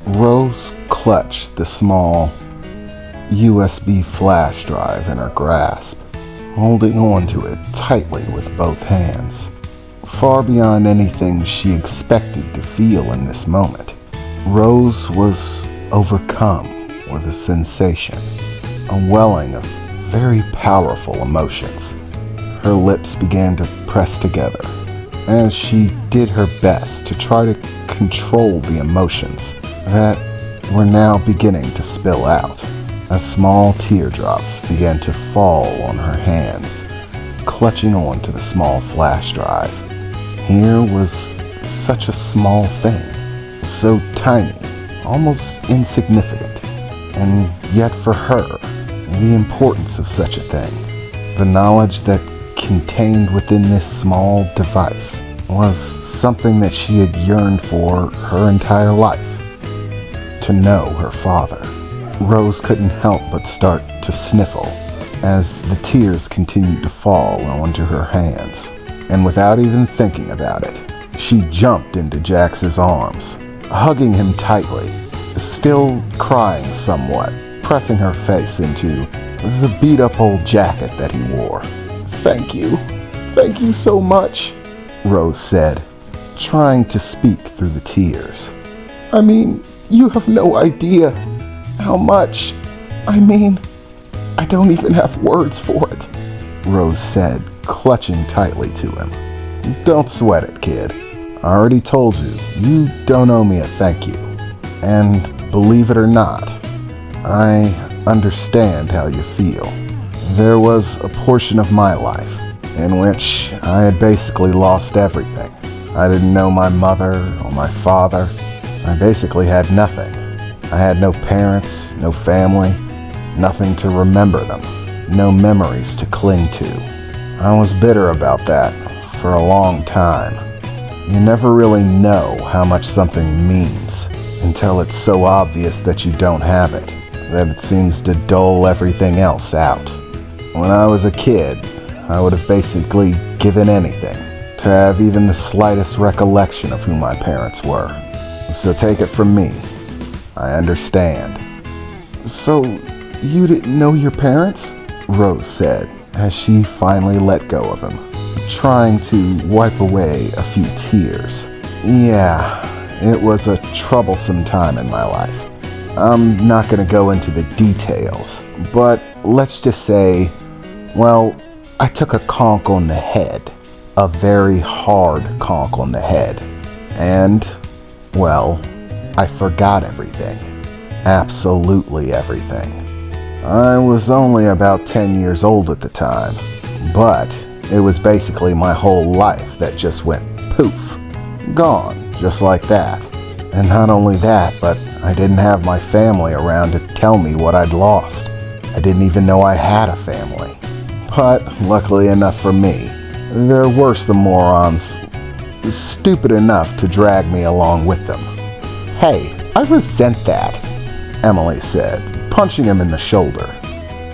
Rose clutched the small USB flash drive in her grasp, holding on to it tightly with both hands. Far beyond anything she expected to feel in this moment, Rose was overcome with a sensation, a welling of very powerful emotions. Her lips began to press together as she did her best to try to control the emotions that were now beginning to spill out. As small teardrops began to fall on her hands, clutching onto the small flash drive. Here was such a small thing, so tiny, almost insignificant, and yet for her, the importance of such a thing, the knowledge that contained within this small device, was something that she had yearned for her entire life. To know her father. Rose couldn't help but start to sniffle as the tears continued to fall onto her hands. And without even thinking about it, she jumped into Jax's arms, hugging him tightly, still crying somewhat, pressing her face into the beat-up old jacket that he wore. Thank you so much," Rose said, trying to speak through the tears. "I mean, you have no idea how much. I don't even have words for it," Rose said, clutching tightly to him. "Don't sweat it, kid. I already told you, you don't owe me a thank you. And believe it or not, I understand how you feel. There was a portion of my life in which I had basically lost everything. I didn't know my mother or my father. I basically had nothing. I had no parents, no family, nothing to remember them, no memories to cling to. I was bitter about that for a long time. You never really know how much something means until it's so obvious that you don't have it, that it seems to dull everything else out. When I was a kid, I would have basically given anything to have even the slightest recollection of who my parents were. So take it from me, I understand." "So, you didn't know your parents?" Rose said, as she finally let go of him, trying to wipe away a few tears. "Yeah, it was a troublesome time in my life. I'm not going to go into the details, but let's just say, well, I took a conk on the head, a very hard conk on the head, and, well, I forgot everything, absolutely everything. I was only about 10 years old at the time, but it was basically my whole life that just went poof, gone, just like that. And not only that, but I didn't have my family around to tell me what I'd lost. I didn't even know I had a family. But luckily enough for me, there were some morons stupid enough to drag me along with them." "Hey, I resent that," Emily said, punching him in the shoulder.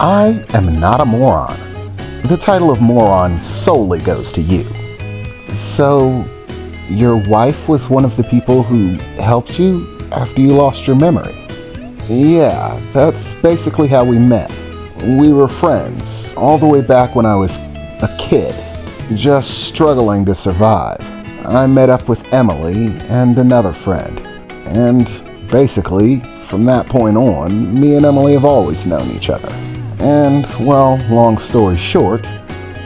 "I am not a moron. The title of moron solely goes to you." "So, your wife was one of the people who helped you after you lost your memory?" "Yeah, that's basically how we met. We were friends all the way back when I was a kid, just struggling to survive. I met up with Emily and another friend, and basically, from that point on, me and Emily have always known each other. And, well, long story short,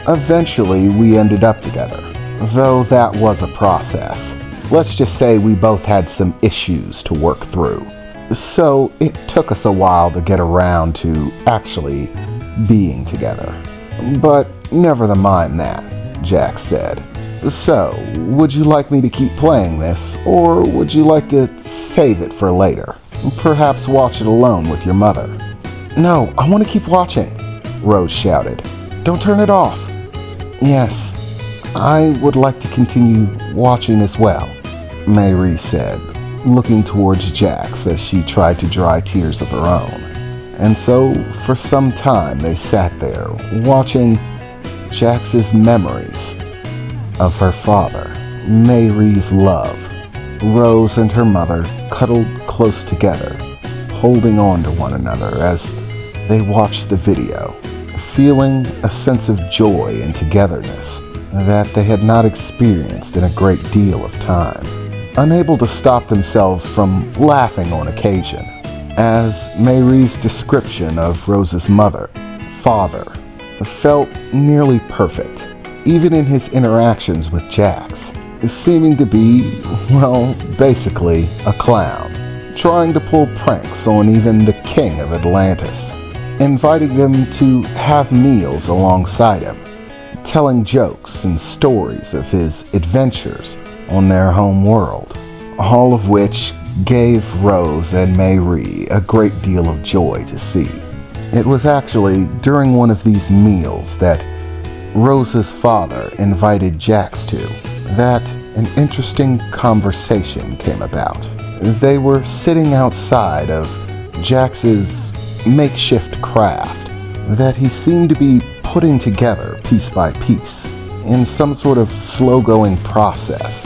eventually we ended up together, though that was a process. Let's just say we both had some issues to work through. So it took us a while to get around to actually being together. But never mind that," Jax said. "So, would you like me to keep playing this, or would you like to save it for later? Perhaps watch it alone with your mother?" "No, I want to keep watching," Rose shouted. "Don't turn it off." "Yes, I would like to continue watching as well," Mayrie said, looking towards Jax as she tried to dry tears of her own. And so, for some time, they sat there, watching Jax's memories of her father, Mayrie's love, Rose and her mother cuddled close together, holding on to one another as they watched the video, feeling a sense of joy and togetherness that they had not experienced in a great deal of time, unable to stop themselves from laughing on occasion, as Mayree's description of Rose's father, felt nearly perfect, even in his interactions with Jax, seeming to be, well, basically a clown, trying to pull pranks on even the king of Atlantis, inviting them to have meals alongside him, telling jokes and stories of his adventures on their home world, all of which gave Rose and Mayree a great deal of joy to see. It was actually during one of these meals that Rose's father invited Jax to that an interesting conversation came about. They were sitting outside of Jax's makeshift craft that he seemed to be putting together piece by piece in some sort of slow-going process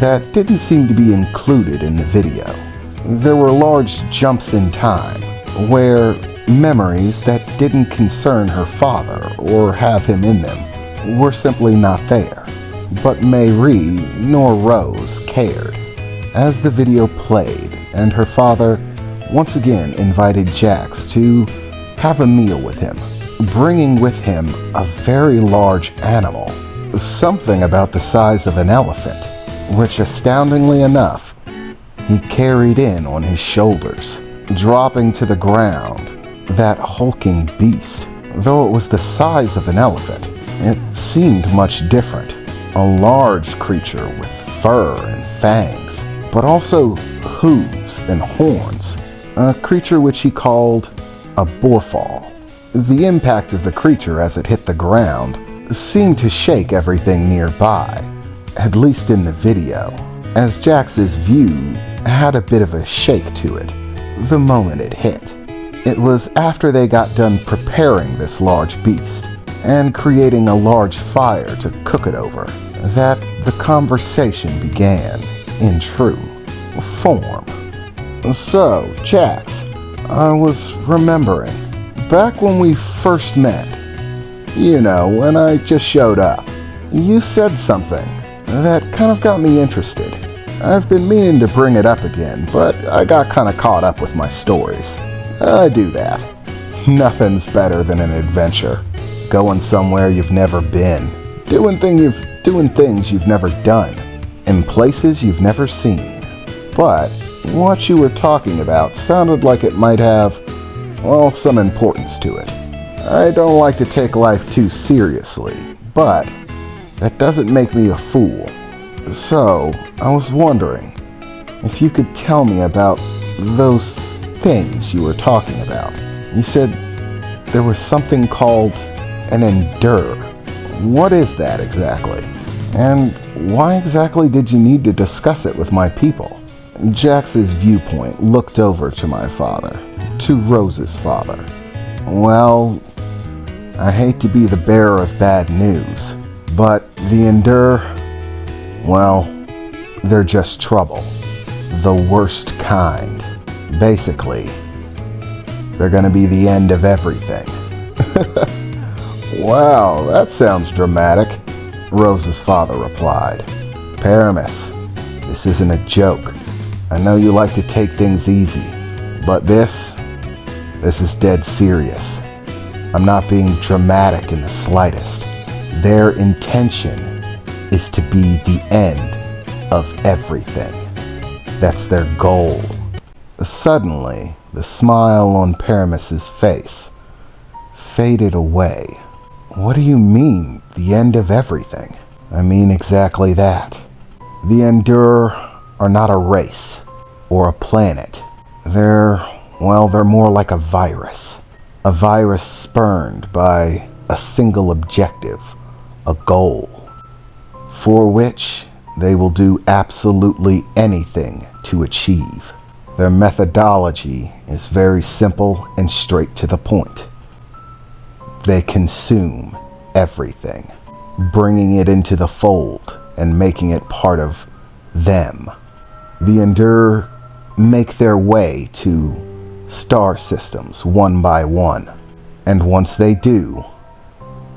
that didn't seem to be included in the video. There were large jumps in time where memories that didn't concern her father or have him in them were simply not there. But Mayree nor Rose cared, as the video played and her father once again invited Jax to have a meal with him, bringing with him a very large animal, something about the size of an elephant, which astoundingly enough, he carried in on his shoulders, dropping to the ground that hulking beast. Though it was the size of an elephant, it seemed much different. A large creature with fur and fangs, but also hooves and horns. A creature which he called a boarfall. The impact of the creature as it hit the ground seemed to shake everything nearby, at least in the video, as Jax's view had a bit of a shake to it the moment it hit. It was after they got done preparing this large beast and creating a large fire to cook it over that the conversation began in true form. So, Jax, I was remembering, back when we first met, when I just showed up, you said something that kind of got me interested. I've been meaning to bring it up again, but I got kind of caught up with my stories. I do that. Nothing's better than an adventure. Going somewhere you've never been. Doing things you've never done. In places you've never seen. But what you were talking about sounded like it might have, well, some importance to it. I don't like to take life too seriously, but that doesn't make me a fool. So, I was wondering if you could tell me about those things you were talking about. You said there was something called an endure. What is that exactly? And why exactly did you need to discuss it with my people? Jax's viewpoint looked over to my father, to Rose's father. Well, I hate to be the bearer of bad news, but the endure, well, they're just trouble. The worst kind. Basically, they're gonna be the end of everything. Wow, that sounds dramatic, Rose's father replied. Paramus, this isn't a joke. I know you like to take things easy, but this is dead serious. I'm not being dramatic in the slightest. Their intention is to be the end of everything. That's their goal. Suddenly, the smile on Paramus's face faded away. What do you mean, the end of everything? I mean exactly that. The Endure are not a race or a planet. They're more like a virus. A virus spurned by a single objective, a goal, for which they will do absolutely anything to achieve. Their methodology is very simple and straight to the point. They consume everything, bringing it into the fold and making it part of them. The Endure make their way to star systems one by one. And once they do,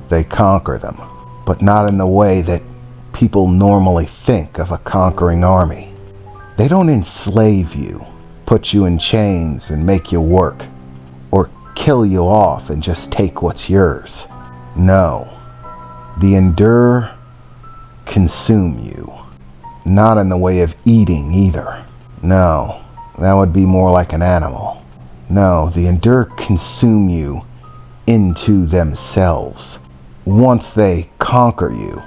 they conquer them. But not in the way that people normally think of a conquering army. They don't enslave you, put you in chains and make you work, or kill you off and just take what's yours. No, the Endure consume you. Not in the way of eating either. No, that would be more like an animal. No, the Endure consume you into themselves. Once they conquer you,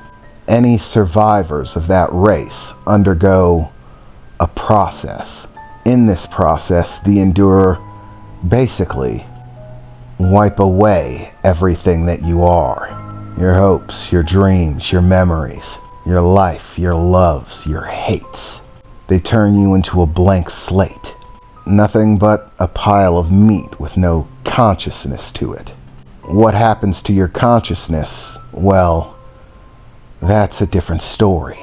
any survivors of that race undergo a process. In this process, the Endure basically wipe away everything that you are. Your hopes, your dreams, your memories, your life, your loves, your hates. They turn you into a blank slate. Nothing but a pile of meat with no consciousness to it. What happens to your consciousness? Well, that's a different story.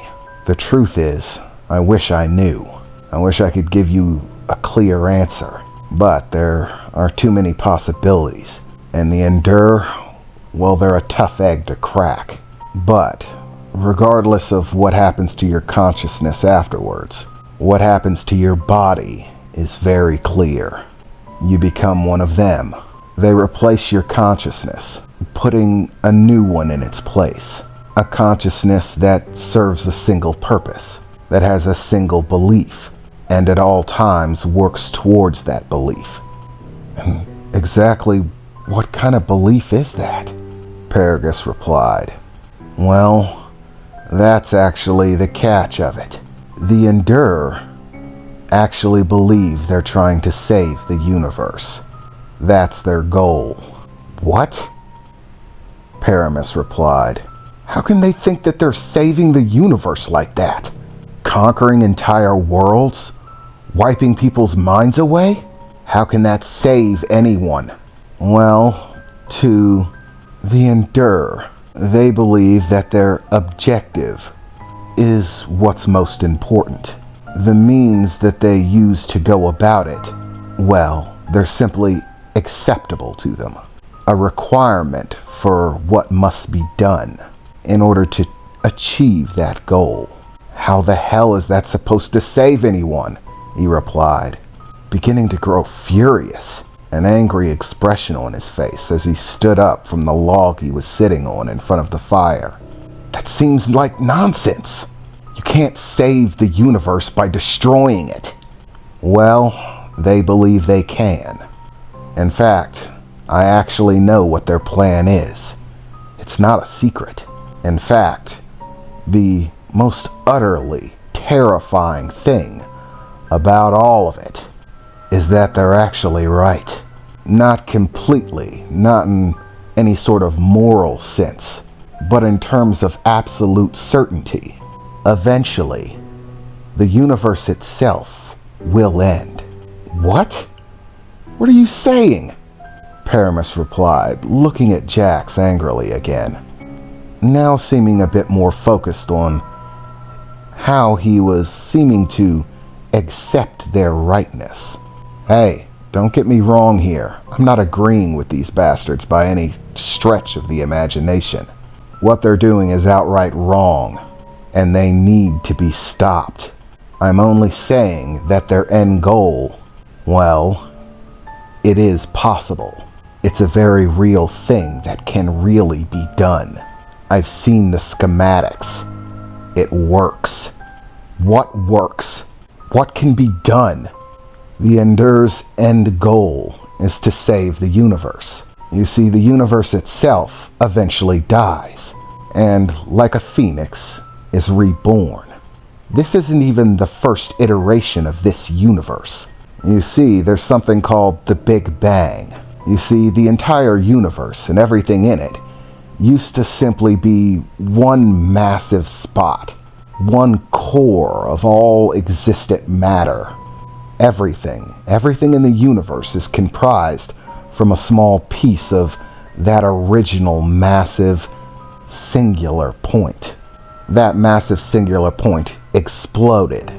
The truth is, I wish I knew. I wish I could give you a clear answer. But there are too many possibilities. And the Endure, well, they're a tough egg to crack. But regardless of what happens to your consciousness afterwards, what happens to your body is very clear. You become one of them. They replace your consciousness, putting a new one in its place. A consciousness that serves a single purpose, that has a single belief, and at all times works towards that belief. And exactly what kind of belief is that? Paragus replied. Well, that's actually the catch of it. The Endure actually believe they're trying to save the universe. That's their goal. What? Paramus replied. How can they think that they're saving the universe like that? Conquering entire worlds? Wiping people's minds away? How can that save anyone? Well, to the Endure, they believe that their objective is what's most important. The means that they use to go about it, well, they're simply acceptable to them. A requirement for what must be done in order to achieve that goal. How the hell is that supposed to save anyone? He replied, beginning to grow furious, an angry expression on his face as he stood up from the log he was sitting on in front of the fire. That seems like nonsense. You can't save the universe by destroying it. Well, they believe they can. In fact, I actually know what their plan is. It's not a secret. In fact, the most utterly terrifying thing about all of it is that they're actually right. Not completely, not in any sort of moral sense, but in terms of absolute certainty. Eventually, the universe itself will end. What? What are you saying? Paramus replied, looking at Jax angrily again, now seeming a bit more focused on how he was seeming to accept their rightness. Hey, don't get me wrong here. I'm not agreeing with these bastards by any stretch of the imagination. What they're doing is outright wrong, and they need to be stopped. I'm only saying that their end goal, well, it is possible. It's a very real thing that can really be done. I've seen the schematics. It works. What works? What can be done? The Endure's end goal is to save the universe. You see, the universe itself eventually dies, and like a phoenix, is reborn. This isn't even the first iteration of this universe. You see, there's something called the Big Bang. You see, the entire universe and everything in it used to simply be one massive spot, one core of all existent matter. Everything in the universe is comprised from a small piece of that original massive singular point. That massive singular point exploded,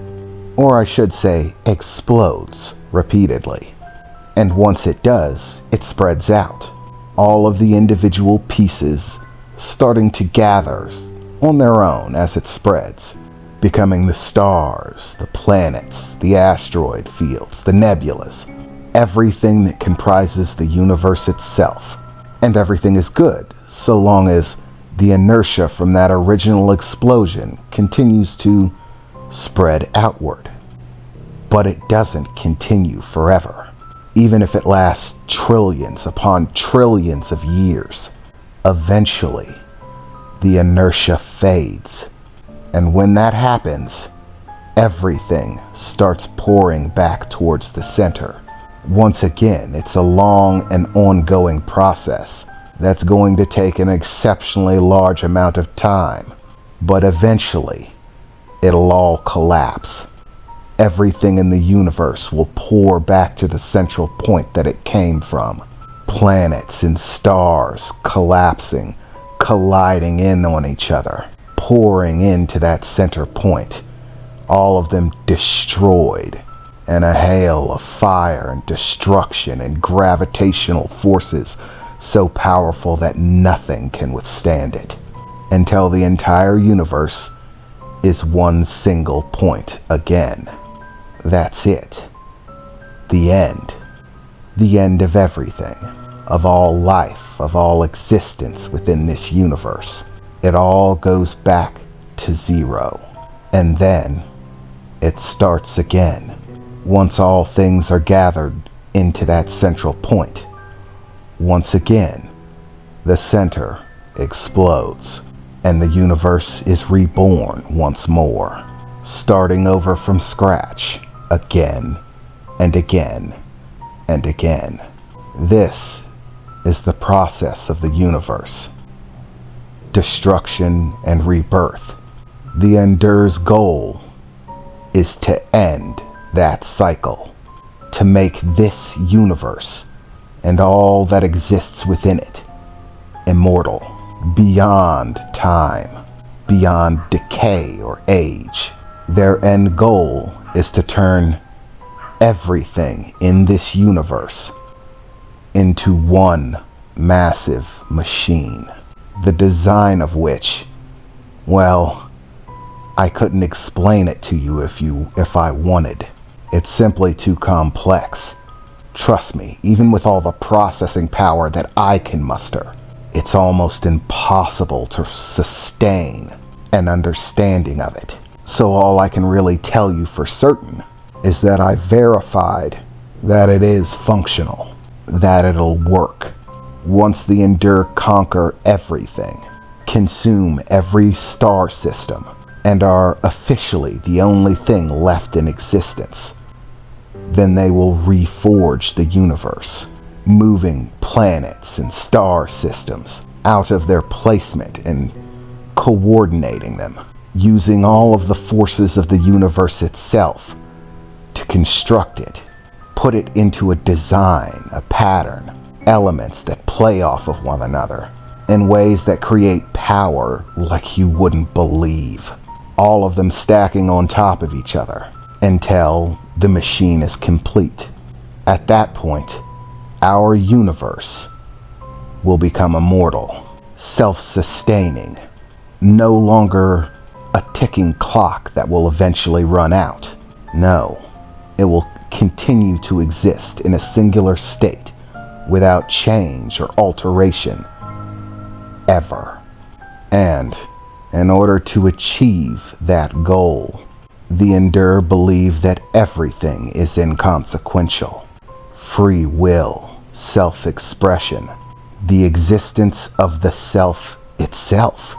or I should say explodes repeatedly. And once it does, it spreads out, all of the individual pieces starting to gather on their own as it spreads, becoming the stars, the planets, the asteroid fields, the nebulas, everything that comprises the universe itself. And everything is good, so long as the inertia from that original explosion continues to spread outward. But it doesn't continue forever. Even if it lasts trillions upon trillions of years, eventually the inertia fades. And when that happens, everything starts pouring back towards the center. Once again, it's a long and ongoing process that's going to take an exceptionally large amount of time. But eventually, it'll all collapse. Everything in the universe will pour back to the central point that it came from. Planets and stars collapsing, colliding in on each other, pouring into that center point. All of them destroyed, and a hail of fire and destruction and gravitational forces so powerful that nothing can withstand it, until the entire universe is one single point again. That's it. The end. The end of everything. Of all life, of all existence within this universe. It all goes back to zero. And then it starts again. Once all things are gathered into that central point. Once again, the center explodes. And the universe is reborn once more. Starting over from scratch. Again, and again, and again. This is the process of the universe. Destruction and rebirth. The Endur's goal is to end that cycle. To make this universe, and all that exists within it, immortal. Beyond time. Beyond decay or age. Their end goal is to turn everything in this universe into one massive machine, the design of which, well, I couldn't explain it to you if I wanted. It's simply too complex. Trust me, even with all the processing power that I can muster, it's almost impossible to sustain an understanding of it. So all I can really tell you for certain is that I verified that it is functional, that it'll work. Once the Endur conquer everything, consume every star system, and are officially the only thing left in existence, then they will reforge the universe, moving planets and star systems out of their placement and coordinating them, using all of the forces of the universe itself to construct it, put it into a design, a pattern, elements that play off of one another in ways that create power like you wouldn't believe, all of them stacking on top of each other until the machine is complete. At that point, our universe will become immortal, self-sustaining, no longer a ticking clock that will eventually run out. No, it will continue to exist in a singular state without change or alteration, ever. And in order to achieve that goal, the Endur believe that everything is inconsequential. Free will, self-expression, the existence of the self itself.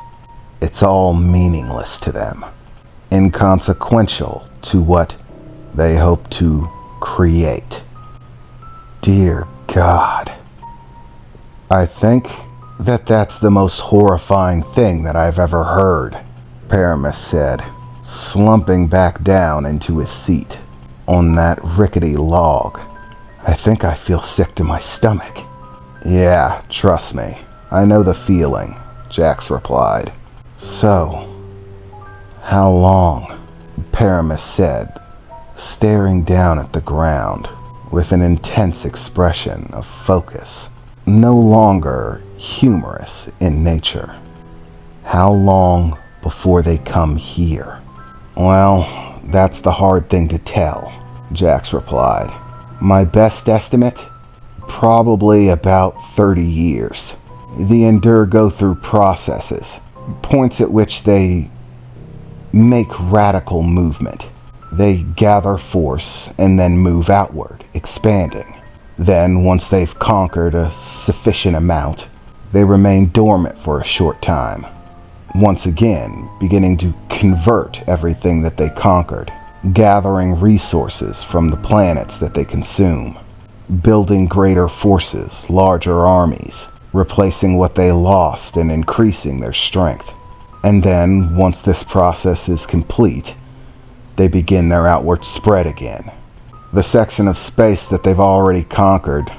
It's all meaningless to them, inconsequential to what they hope to create. Dear God, I think that that's the most horrifying thing that I've ever heard, Paramus said, slumping back down into his seat on that rickety log. I think I feel sick to my stomach. Yeah, trust me, I know the feeling, Jax replied. So, how long? Paramus said, staring down at the ground with an intense expression of focus, no longer humorous in nature. How long before they come here? Well, that's the hard thing to tell, Jax replied. My best estimate? Probably about 30 years. The Endure go through processes, points at which they make radical movement. They gather force and then move outward, expanding. Then, once they've conquered a sufficient amount, they remain dormant for a short time, once again beginning to convert everything that they conquered, gathering resources from the planets that they consume, building greater forces, larger armies, replacing what they lost and increasing their strength. And then, once this process is complete, they begin their outward spread again. The section of space that they've already conquered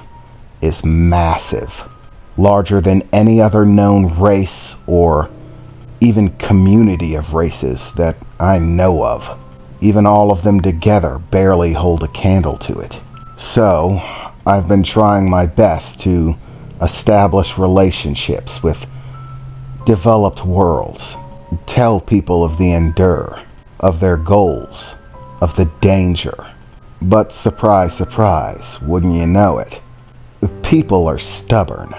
is massive, larger than any other known race or even community of races that I know of. Even all of them together barely hold a candle to it. So, I've been trying my best to establish relationships with developed worlds, tell people of the Endure, of their goals, of the danger. But surprise, surprise, wouldn't you know it? People are stubborn,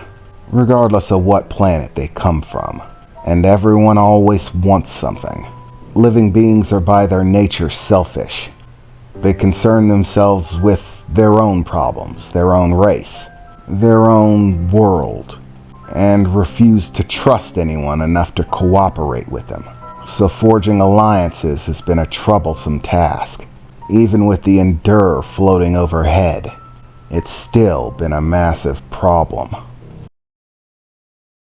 regardless of what planet they come from, and everyone always wants something. Living beings are by their nature selfish. They concern themselves with their own problems, their own race, their own world, and refuse to trust anyone enough to cooperate with them. So forging alliances has been a troublesome task. Even with the Endure floating overhead, it's still been a massive problem.